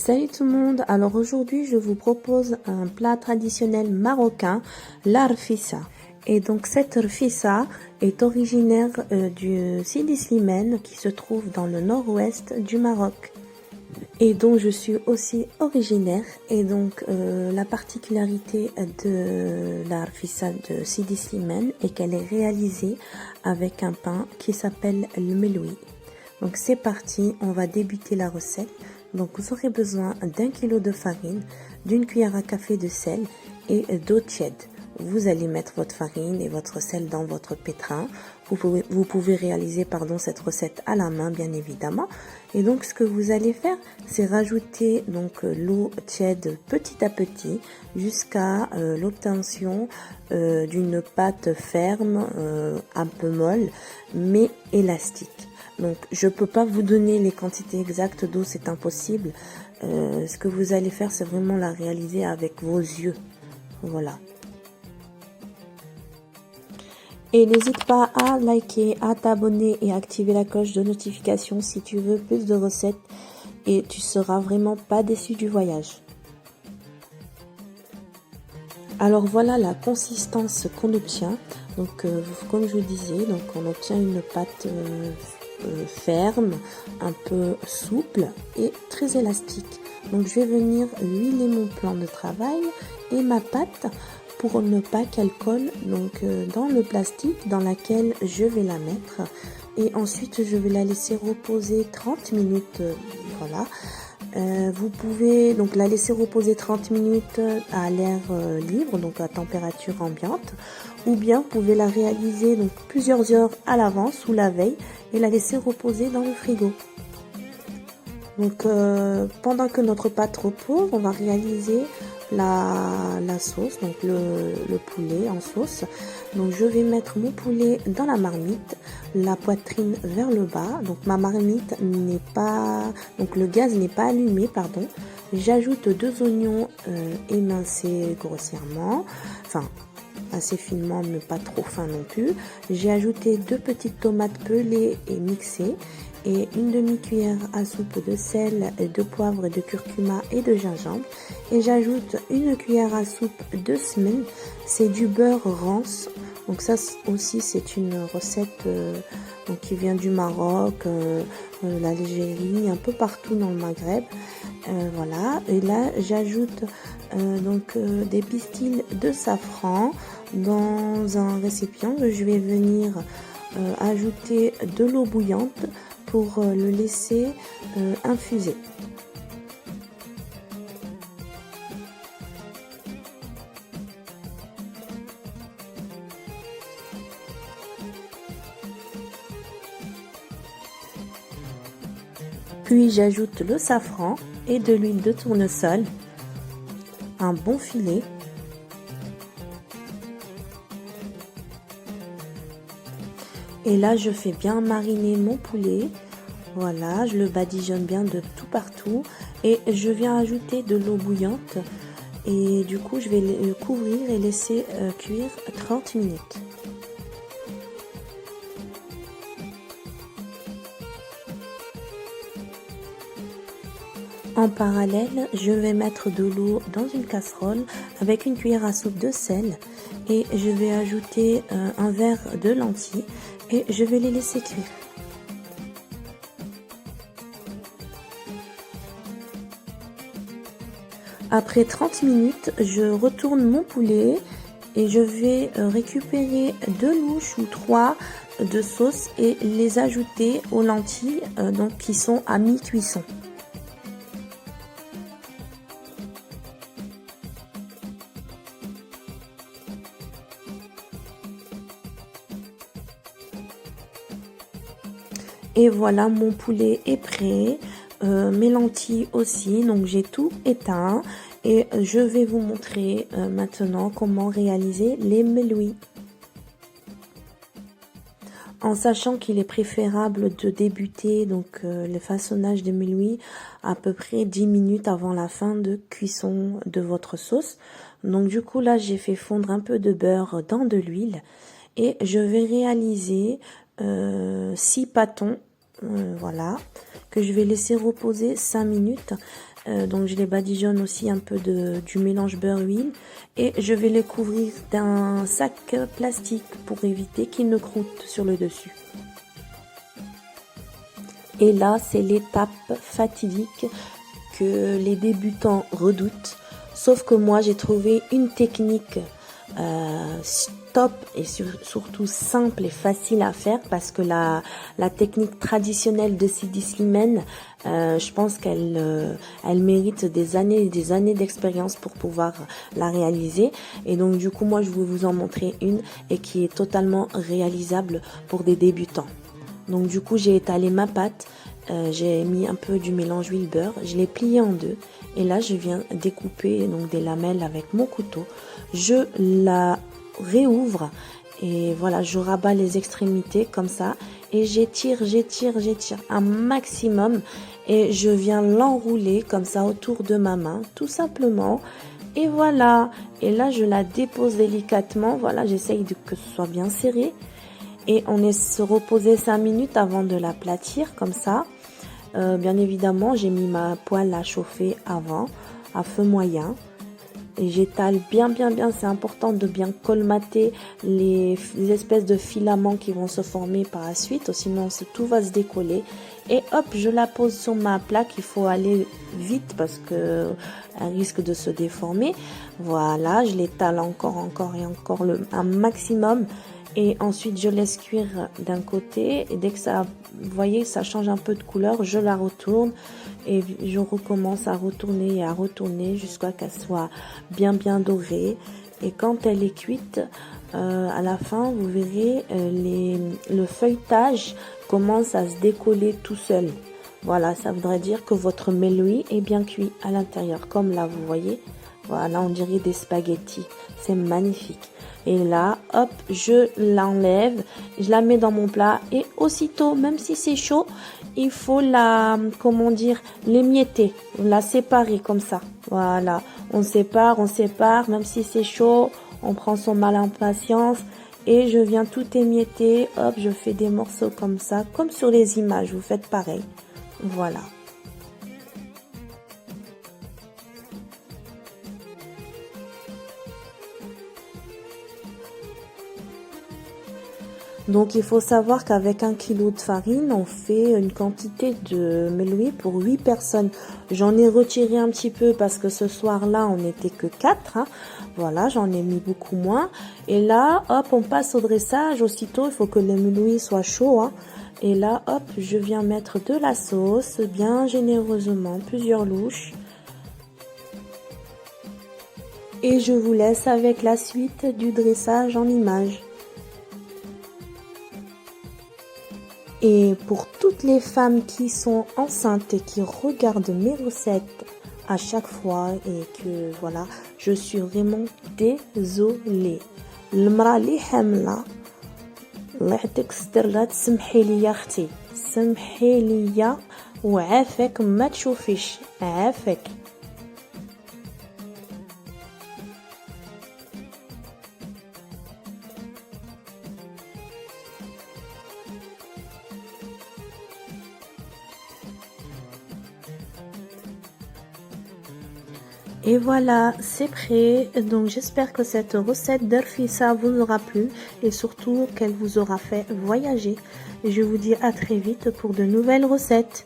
Salut tout le monde, alors aujourd'hui je vous propose un plat traditionnel marocain, l'arfissa. Et donc cette rfissa est originaire du Sidi Slimane qui se trouve dans le nord-ouest du Maroc. Et dont je suis aussi originaire. Et donc la particularité de la rfissa de Sidi Slimane est qu'elle est réalisée avec un pain qui s'appelle le meloui. Donc c'est parti, on va débuter la recette. Donc vous aurez besoin d'1 kg de farine, d'une cuillère à café de sel et d'eau tiède. Vous allez mettre votre farine et votre sel dans votre pétrin. Vous pouvez réaliser cette recette à la main bien évidemment. Et donc ce que vous allez faire, c'est rajouter donc l'eau tiède petit à petit jusqu'à l'obtention d'une pâte ferme, un peu molle mais élastique. Donc je peux pas vous donner les quantités exactes d'eau, c'est impossible. Ce que vous allez faire, c'est vraiment la réaliser avec vos yeux. Voilà. Et n'hésite pas à liker, à t'abonner et activer la cloche de notification si tu veux plus de recettes et tu seras vraiment pas déçu du voyage. Alors voilà la consistance qu'on obtient. Donc comme je vous disais, donc on obtient une pâte ferme, un peu souple et très élastique. Donc je vais venir huiler mon plan de travail et ma pâte pour ne pas qu'elle colle donc dans le plastique dans lequel je vais la mettre, et ensuite je vais la laisser reposer 30 minutes. Voilà. Vous pouvez donc la laisser reposer 30 minutes à l'air libre, donc à température ambiante, ou bien vous pouvez la réaliser donc plusieurs heures à l'avance ou la veille et la laisser reposer dans le frigo. Donc pendant que notre pâte repose, on va réaliser la sauce, donc le poulet en sauce. Donc je vais mettre mon poulet dans la marmite, la poitrine vers le bas. Donc ma marmite n'est pas, donc le gaz n'est pas allumé, pardon. J'ajoute 2 oignons émincés grossièrement, enfin assez finement mais pas trop fin non plus. J'ai ajouté 2 petites tomates pelées et mixées et une demi-cuillère à soupe de sel, de poivre et de curcuma et de gingembre. Et j'ajoute une cuillère à soupe de semen, c'est du beurre rance. Donc ça aussi c'est une recette donc qui vient du Maroc, l'Algérie, un peu partout dans le Maghreb. Voilà, et là j'ajoute donc des pistils de safran dans un récipient que je vais venir ajouter de l'eau bouillante pour le laisser infuser. Puis j'ajoute le safran et de l'huile de tournesol, un bon filet. Et là, je fais bien mariner mon poulet. Voilà, je le badigeonne bien de tout partout. Et je viens ajouter de l'eau bouillante. Et du coup, je vais le couvrir et laisser cuire 30 minutes. En parallèle, je vais mettre de l'eau dans une casserole avec une cuillère à soupe de sel. Et je vais ajouter un verre de lentilles. Et je vais les laisser cuire. Après 30 minutes, je retourne mon poulet et je vais récupérer 2 louches ou 3 de sauce et les ajouter aux lentilles donc qui sont à mi-cuisson. Et voilà, mon poulet est prêt, mes lentilles aussi, donc j'ai tout éteint et je vais vous montrer maintenant comment réaliser les melouis. En sachant qu'il est préférable de débuter donc le façonnage des melouis à peu près 10 minutes avant la fin de cuisson de votre sauce. Donc du coup là j'ai fait fondre un peu de beurre dans de l'huile et je vais réaliser 6 pâtons. Voilà, que je vais laisser reposer 5 minutes. Donc je les badigeonne aussi un peu du mélange beurre-huile. Et je vais les couvrir d'un sac plastique pour éviter qu'ils ne croûtent sur le dessus. Et là, c'est l'étape fatidique que les débutants redoutent. Sauf que moi, j'ai trouvé une technique top et surtout simple et facile à faire, parce que la technique traditionnelle de Sidi Slimane, je pense qu'elle elle mérite des années et des années d'expérience pour pouvoir la réaliser. Et donc du coup, moi, je vais vous en montrer une et qui est totalement réalisable pour des débutants. Donc du coup, j'ai étalé ma pâte, j'ai mis un peu du mélange huile beurre, je l'ai plié en deux et là je viens découper donc des lamelles avec mon couteau. Je la réouvre et voilà, je rabats les extrémités comme ça et j'étire un maximum et je viens l'enrouler comme ça autour de ma main tout simplement. Et voilà, et là je la dépose délicatement, voilà, j'essaye que ce soit bien serré. Et on est se reposer 5 minutes avant de l'aplatir comme ça. Bien évidemment, j'ai mis ma poêle à chauffer avant, à feu moyen. Et j'étale bien, c'est important de bien colmater les espèces de filaments qui vont se former par la suite, sinon tout va se décoller. Et hop, je la pose sur ma plaque, il faut aller vite parce que elle risque de se déformer. Voilà, je l'étale encore un maximum. Et ensuite, je laisse cuire d'un côté. Et dès que ça, vous voyez, ça change un peu de couleur, je la retourne. Et je recommence à retourner jusqu'à qu'elle soit bien dorée. Et quand elle est cuite, à la fin, vous verrez, le feuilletage commence à se décoller tout seul. Voilà, ça voudrait dire que votre meloui est bien cuit à l'intérieur. Comme là, vous voyez, voilà, on dirait des spaghettis. C'est magnifique. Et là, hop, je l'enlève, je la mets dans mon plat et aussitôt, même si c'est chaud, il faut l'émietter, la séparer comme ça. Voilà, on sépare, même si c'est chaud, on prend son mal en patience et je viens tout émietter. Hop, je fais des morceaux comme ça, comme sur les images, vous faites pareil. Voilà. Donc il faut savoir qu'avec 1 kg de farine, on fait une quantité de meloui pour 8 personnes. J'en ai retiré un petit peu parce que ce soir-là, on n'était que 4. Hein. Voilà, j'en ai mis beaucoup moins. Et là, hop, on passe au dressage. Aussitôt, il faut que le meloui soit chaud. Hein. Et là, hop, je viens mettre de la sauce, bien généreusement, plusieurs louches. Et je vous laisse avec la suite du dressage en images. Et pour toutes les femmes qui sont enceintes et qui regardent mes recettes à chaque fois et que voilà, je suis vraiment désolée. المرأة اللي حاملة الله يعطيك الستر لا تسمحي لي يا اختي سمحي لي وعافاك ما تشوفيش عافاك. Et voilà, c'est prêt. Donc j'espère que cette recette d'Arfissa vous aura plu et surtout qu'elle vous aura fait voyager. Et je vous dis à très vite pour de nouvelles recettes.